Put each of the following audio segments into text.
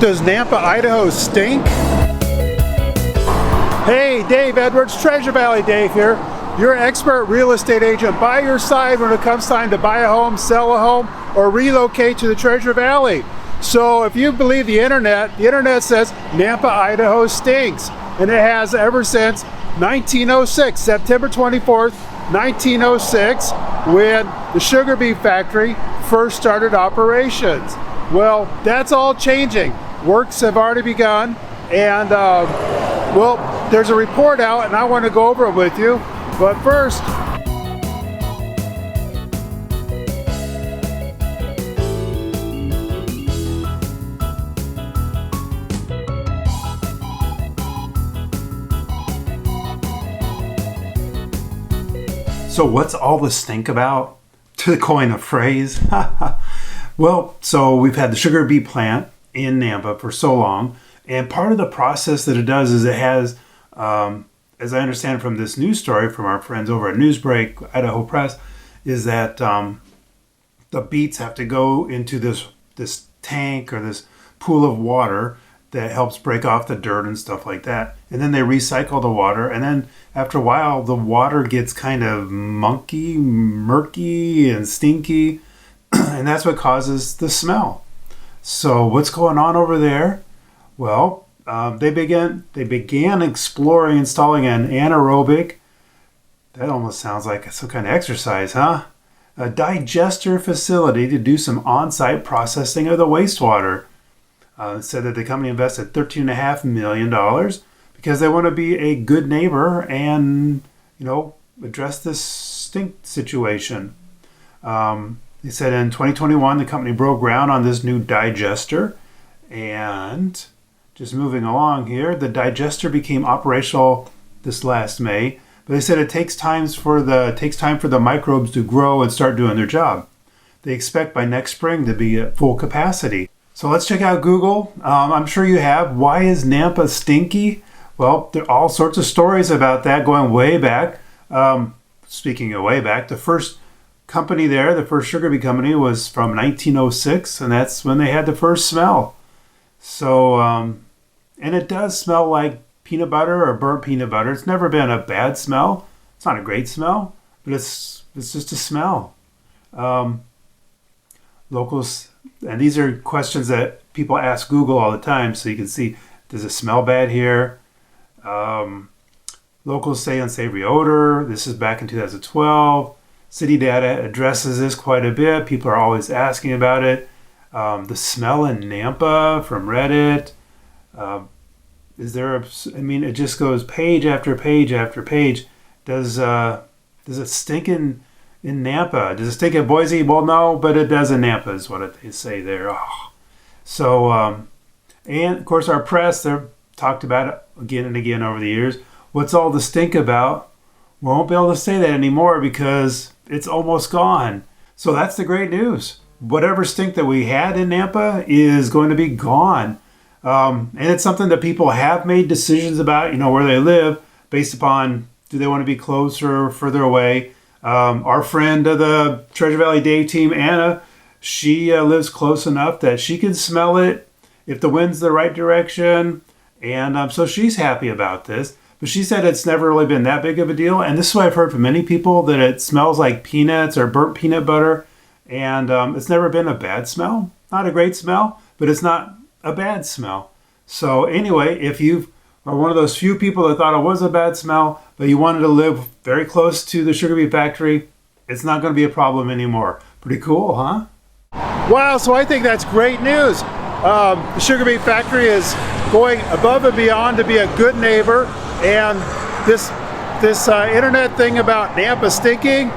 Does Nampa, Idaho stink? Hey, Dave Edwards, Treasure Valley Dave here. Your expert real estate agent by your side when it comes time to buy a home, sell a home, or relocate to the Treasure Valley. So if you believe the internet says Nampa, Idaho stinks. And it has ever since 1906, September 24th, 1906, when the sugar beet factory first started operations. Well, that's all changing. Works have already begun, and well, there's a report out, and I want to go over it with you. But first, so what's all the stink about? To coin a phrase. Well, so we've had the sugar beet plant in Nampa for so long, and part of the process that it does is it has, as I understand from this news story from our friends over at Newsbreak, Idaho Press, is that the beets have to go into this tank or this pool of water that helps break off the dirt and stuff like that. And then they recycle the water, and then after a while the water gets kind of murky and stinky, and that's what causes the smell. So what's going on over there? Well, they began exploring installing an anaerobic, that almost sounds like some kind of exercise, huh? A digester facility to do some on-site processing of the wastewater. It said that the company invested $13.5 million because they want to be a good neighbor and, address this stink situation. They said in 2021, the company broke ground on this new digester, and just moving along here, the digester became operational this last May, but they said it takes time for the microbes to grow and start doing their job. They expect by next spring to be at full capacity. So let's check out Google. I'm sure you have. Why is Nampa stinky? Well, there are all sorts of stories about that going way back. Speaking of way back, the first company there, the first sugar beet company, was from 1906, and that's when they had the first smell. So, and it does smell like peanut butter or burnt peanut butter. It's never been a bad smell. It's not a great smell, but it's just a smell. Locals, and these are questions that people ask Google all the time, so you can see, does it smell bad here? Locals say unsavory odor. This is back in 2012. City data addresses this quite a bit. People are always asking about it. The smell in Nampa from Reddit. It just goes page after page after page. Does it stink in Nampa? Does it stink in Boise? Well, no, but it does in Nampa is what they say there. Oh. So, and of course our press, they've talked about it again and again over the years. What's all the stink about? We won't be able to say that anymore because it's almost gone. So that's the great news. Whatever stink that we had in Nampa is going to be gone. And it's something that people have made decisions about, where they live based upon, do they want to be closer or further away? Our friend of the Treasure Valley Dave team, Anna, she lives close enough that she can smell it if the wind's the right direction. And so she's happy about this. But she said it's never really been that big of a deal. And this is what I've heard from many people, that it smells like peanuts or burnt peanut butter. And it's never been a bad smell. Not a great smell, but it's not a bad smell. So anyway, if you are one of those few people that thought it was a bad smell, but you wanted to live very close to the sugar beet factory, it's not going to be a problem anymore. Pretty cool, huh? Wow, so I think that's great news. The sugar beet factory is going above and beyond to be a good neighbor, and this internet thing about Nampa stinking,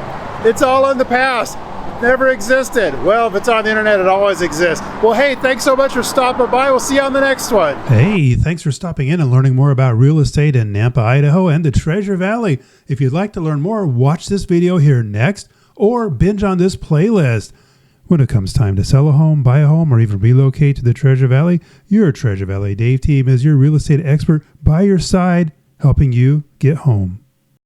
it's all in the past. Never existed. Well, if it's on the internet, it always exists. Well, hey, thanks so much for stopping by. We'll see you on the next one. Hey, thanks for stopping in and learning more about real estate in Nampa, Idaho and the Treasure Valley. If you'd like to learn more, watch this video here next or binge on this playlist. When it comes time to sell a home, buy a home, or even relocate to the Treasure Valley, your Treasure Valley Dave team is your real estate expert by your side, helping you get home.